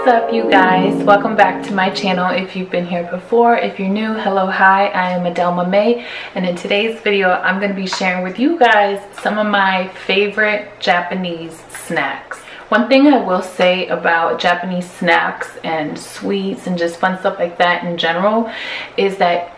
up, you guys? Welcome back to my channel. If you've been here before, if you're new, hello, hi, I am Adelma May, and in today's video I'm going to be sharing with you guys some of my favorite Japanese snacks. One thing I will say about Japanese snacks and sweets and just fun stuff like that in general is that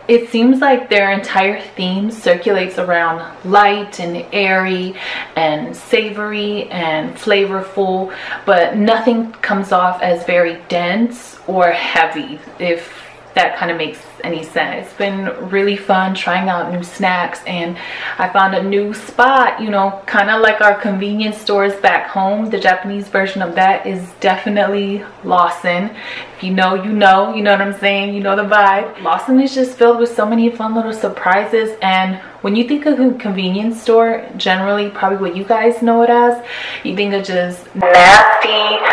it seems like their entire theme circulates around light and airy and savory and flavorful, but nothing comes off as very dense or heavy, if that kind of makes any sense. It's been really fun trying out new snacks, and I found a new spot, you know, kind of like our convenience stores back home. The Japanese version of that is definitely Lawson. If you know, you know what I'm saying, you know the vibe. Lawson is just filled with so many fun little surprises, and when you think of a convenience store, generally probably what you guys know it as, you think of just nasty,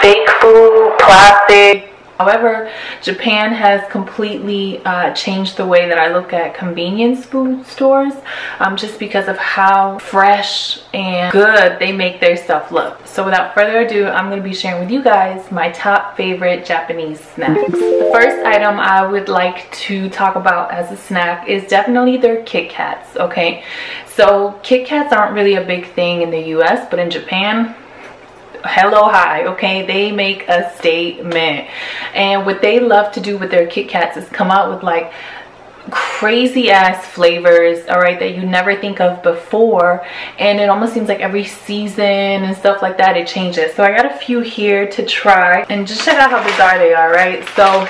fake food, plastic. However, Japan has completely changed the way that I look at convenience food stores, just because of how fresh and good they make their stuff look. So without further ado, I'm going to be sharing with you guys my top favorite Japanese snacks. The first item I would like to talk about as a snack is definitely their Kit Kats, okay? So Kit Kats aren't really a big thing in the US, but in Japan, hello, hi, okay? They make a statement. And what they love to do with their Kit Kats is come out with like crazy ass flavors, all right, that you never think of before, and it almost seems like every season and stuff like that it changes. So I got a few here to try and just check out how bizarre they are, right? So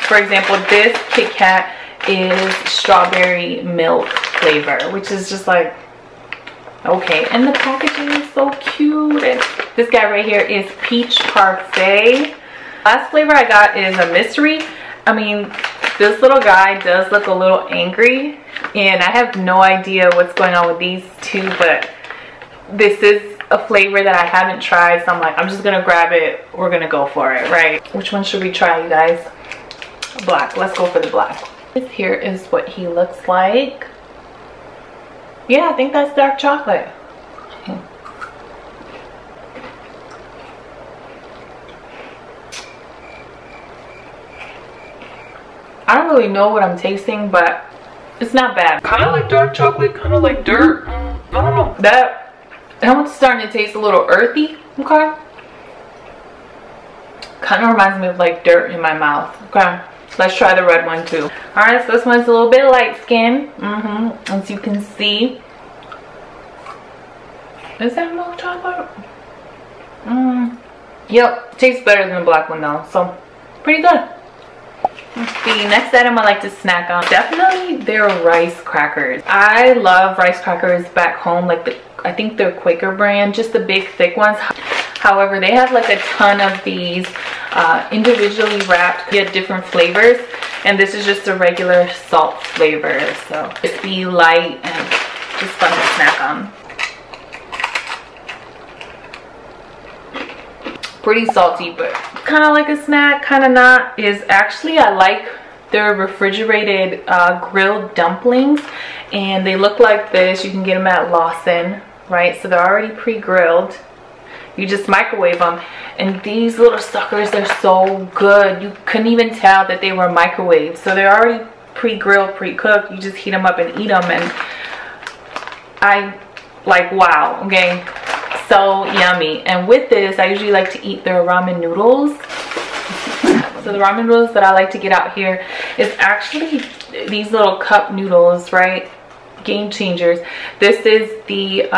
for example, this Kit Kat is strawberry milk flavor, which is just like, okay, and the packaging is so cute. And this guy right here is peach parfait. Last flavor I got is a mystery. I mean, this little guy does look a little angry, and I have no idea what's going on with these two, but this is a flavor that I haven't tried, so I'm like, I'm just gonna grab it. We're gonna go for it, right? Which one should we try, you guys? Black. Let's go for the black. Here is what he looks like. Yeah, I think that's dark chocolate. I don't really know what I'm tasting, but it's not bad. Kind of like dark chocolate, kind of like dirt. I don't know. That one's starting to taste a little earthy, okay? Kind of reminds me of like dirt in my mouth, okay? Let's try the red one too. All right, so this one's a little bit light skin, as you can see. Is that milk chocolate? Yep, tastes better than the black one though, so pretty good. The next item I like to snack on, definitely their rice crackers. I love rice crackers back home, like I think they're Quaker brand, just the big thick ones. However, they have like a ton of these individually wrapped, get different flavors, and this is just a regular salt flavor, so crispy, light, and just fun to snack on. Pretty salty, but kind of like a snack, kind of not. Is actually, I like their refrigerated grilled dumplings, and they look like this. You can get them at Lawson, right? So they're already pre-grilled. You just microwave them, and these little suckers, they're so good. You couldn't even tell that they were microwaved. So they're already pre-grilled, pre-cooked. You just heat them up and eat them, and I like, wow, okay, so yummy. And with this, I usually like to eat their ramen noodles. So the ramen noodles that I like to get out here is actually these little cup noodles, right? Game changers. This is the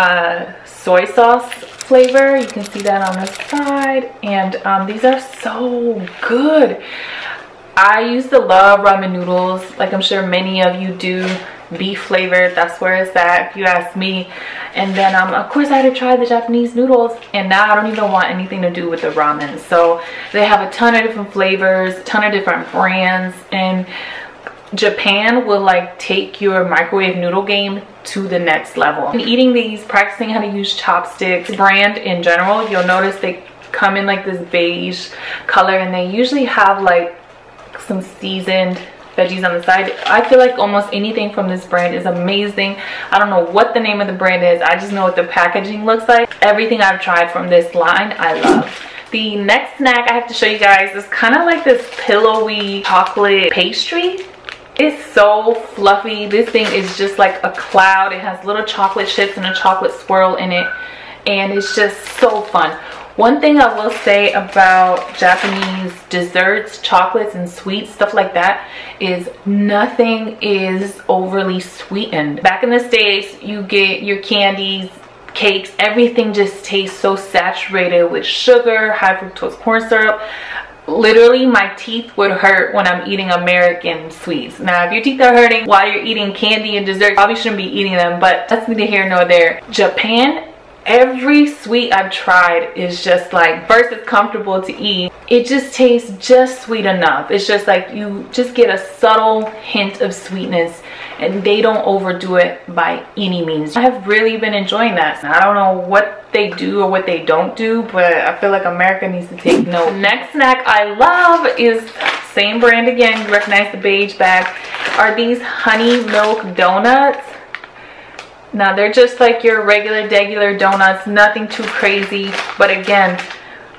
soy sauce flavor. You can see that on the side, and these are so good. I used to love ramen noodles, like I'm sure many of you do. Beef flavored, that's where it's at if you ask me. And then of course I had to try the Japanese noodles, and now I don't even want anything to do with the ramen. So they have a ton of different flavors, a ton of different brands, and Japan will like take your microwave noodle game to the next level. And eating these, practicing how to use chopsticks, brand in general, you'll notice they come in like this beige color, and they usually have like some seasoned veggies on the side. I feel like almost anything from this brand is amazing. I don't know what the name of the brand is, I just know what the packaging looks like. Everything I've tried from this line I love. The next snack I have to show you guys is kind of like this pillowy chocolate pastry. It's so fluffy. This thing is just like a cloud. It has little chocolate chips and a chocolate swirl in it, and it's just so fun. One thing I will say about Japanese desserts, chocolates and sweets, stuff like that, is nothing is overly sweetened. Back in the States, you get your candies, cakes, everything just tastes so saturated with sugar, high fructose corn syrup. Literally, my teeth would hurt when I'm eating American sweets. Now, if your teeth are hurting while you're eating candy and dessert, you probably shouldn't be eating them, but that's neither here nor there. Japan, every sweet I've tried is just like, first, it's comfortable to eat. It just tastes just sweet enough. It's just like you just get a subtle hint of sweetness, and they don't overdo it by any means. I have really been enjoying that. I don't know what they do or what they don't do, but I feel like America needs to take note. The next snack I love is same brand again. You recognize the beige bag. Are these honey milk donuts? Now, they're just like your regular donuts, nothing too crazy, but again,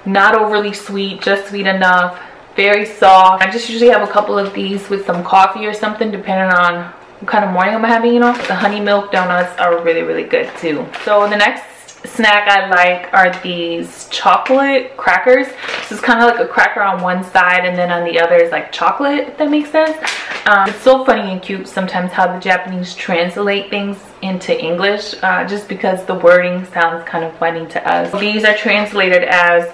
not overly sweet, just sweet enough, very soft. I just usually have a couple of these with some coffee or something, depending on what kind of morning I'm having, you know. The honey milk donuts are really good too. So the next snack I like are these chocolate crackers. This is kind of like a cracker on one side, and then on the other is like chocolate, if that makes sense. It's so funny and cute sometimes how the Japanese translate things into English, just because the wording sounds kind of funny to us. These are translated as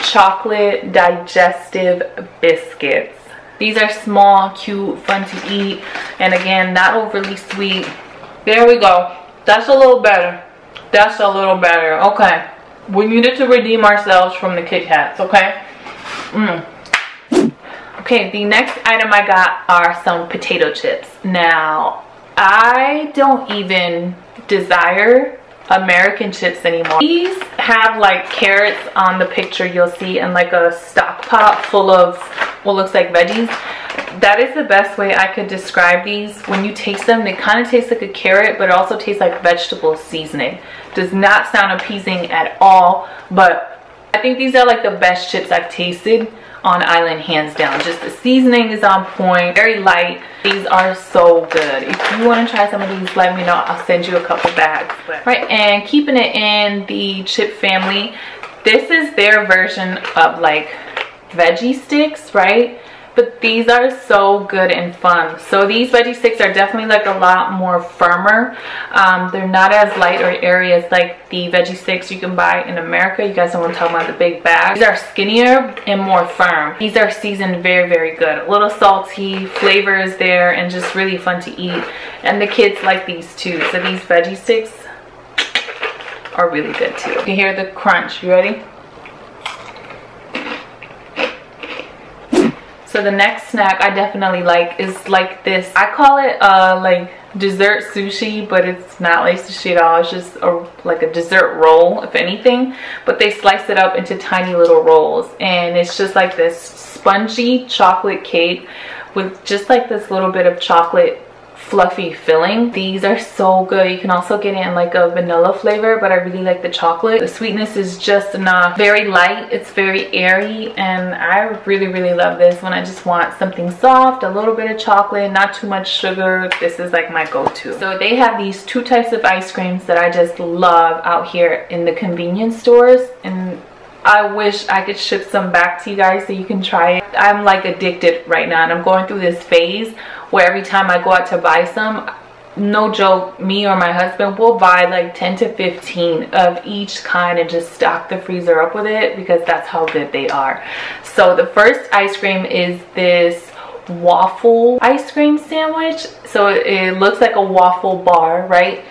chocolate digestive biscuits. These are small, cute, fun to eat, and again, not overly sweet. There we go. That's a little better. That's a little better. Okay, we needed to redeem ourselves from the Kit Kats, okay? Okay, the next item I got are some potato chips. Now, I don't even desire American chips anymore. These have like carrots on the picture you'll see, and like a stock pot full of what looks like veggies. That is the best way I could describe these. When you taste them, they kind of taste like a carrot, but it also tastes like vegetable seasoning. Does not sound appeasing at all, but I think these are like the best chips I've tasted on island, hands down. Just the seasoning is on point, very light. These are so good. If you want to try some of these, let me know. I'll send you a couple bags. Right, and keeping it in the chip family, this is their version of like veggie sticks, right? But these are so good and fun. So these veggie sticks are definitely like a lot more firmer. They're not as light or airy as like the veggie sticks you can buy in America. You guys don't want to talk about the big bags. These are skinnier and more firm. These are seasoned very good. A little salty, flavor is there, and just really fun to eat. And the kids like these too. So these veggie sticks are really good too. You can hear the crunch. You ready? So the next snack I definitely like is like this. I call it like dessert sushi, but it's not like sushi at all. It's just like a dessert roll, if anything. But they slice it up into tiny little rolls, and it's just like this spongy chocolate cake with just like this little bit of chocolate fluffy filling. These are so good. You can also get it in like a vanilla flavor, but I really like the chocolate. The sweetness is just enough. Very light, it's very airy, and I really love this when I just want something soft, a little bit of chocolate, not too much sugar. This is like my go-to. So they have these two types of ice creams that I just love out here in the convenience stores, and I wish I could ship some back to you guys so you can try it. I'm like addicted right now, and I'm going through this phase where every time I go out to buy some, no joke, me or my husband will buy like 10 to 15 of each kind and just stock the freezer up with it, because that's how good they are. So the first ice cream is this waffle ice cream sandwich. So it looks like a waffle bar, right?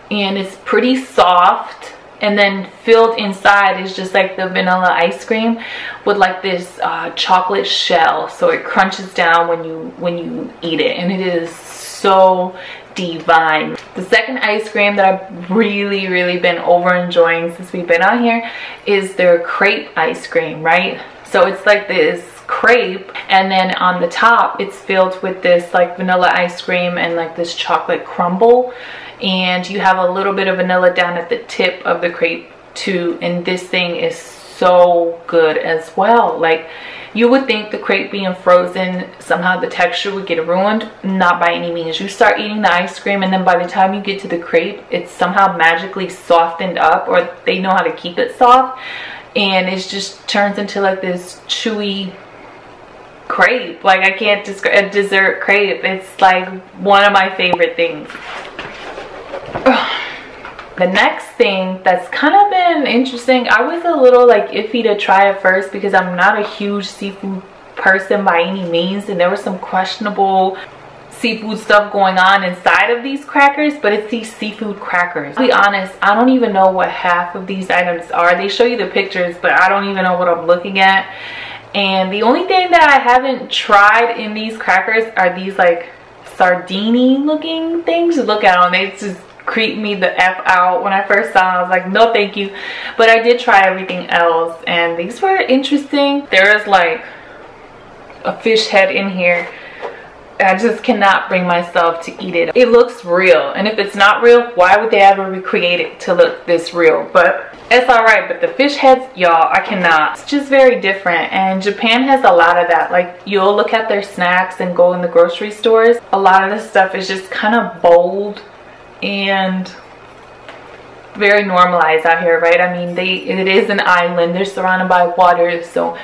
And it's pretty soft. And then filled inside is just like the vanilla ice cream with like this chocolate shell, so it crunches down when you eat it, and it is so divine. The second ice cream that I've really been over enjoying since we've been out here is their crepe ice cream, right? So it's like this crepe, and then on the top it's filled with this like vanilla ice cream and like this chocolate crumble, and you have a little bit of vanilla down at the tip of the crepe too, and this thing is so good as well. Like, you would think the crepe being frozen, somehow the texture would get ruined. Not by any means. You start eating the ice cream and then by the time you get to the crepe, it's somehow magically softened up, or they know how to keep it soft. And it just turns into like this chewy crepe. Like, I can't describe a dessert crepe. It's like one of my favorite things. The next thing that's kind of been interesting, I was a little like iffy to try at first because I'm not a huge seafood person by any means, and there was some questionable seafood stuff going on inside of these crackers, but it's these seafood crackers. To be honest, I don't even know what half of these items are. They show you the pictures, but I don't even know what I'm looking at. And the only thing that I haven't tried in these crackers are these like sardine looking things. Look at them, they just creeped me the F out. When I first saw them, I was like, no thank you. But I did try everything else and these were interesting. There is like a fish head in here. I just cannot bring myself to eat it. It looks real, and if it's not real, why would they ever recreate it to look this real? But it's alright. But the fish heads, y'all, I cannot. It's just very different, and Japan has a lot of that. Like, you'll look at their snacks and go in the grocery stores, a lot of the stuff is just kind of bold and very normalized out here, right? I mean, it is an island, they're surrounded by water, so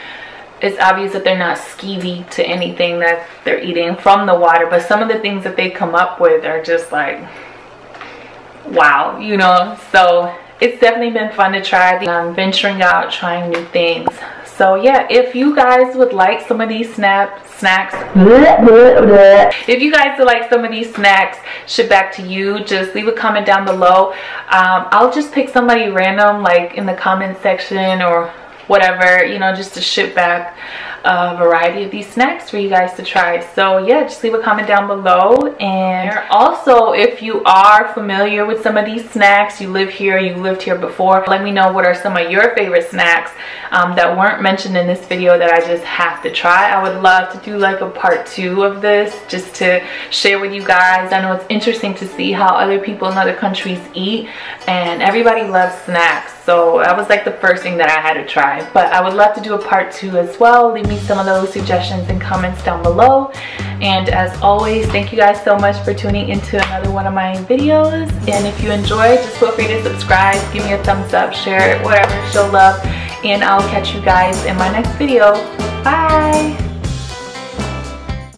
it's obvious that they're not skeevy to anything that they're eating from the water. But some of the things that they come up with are just like, wow, you know. So it's definitely been fun to try. I'm venturing out, trying new things. So yeah, if you guys would like some of these snacks, if you guys would like some of these snacks shipped back to you, just leave a comment down below. I'll just pick somebody random, like in the comment section or whatever, you know, just to ship back a variety of these snacks for you guys to try. So yeah, just leave a comment down below. And also, if you are familiar with some of these snacks, you live here, you lived here before, let me know what are some of your favorite snacks that weren't mentioned in this video that I just have to try. I would love to do like a part 2 of this, just to share with you guys. I know it's interesting to see how other people in other countries eat, and everybody loves snacks, so that was like the first thing that I had to try. But I would love to do a part 2 as well. Leave me some of those suggestions and comments down below. And as always, thank you guys so much for tuning into another one of my videos. And if you enjoyed, just feel free to subscribe, give me a thumbs up, share it, whatever, show love. And I'll catch you guys in my next video. Bye!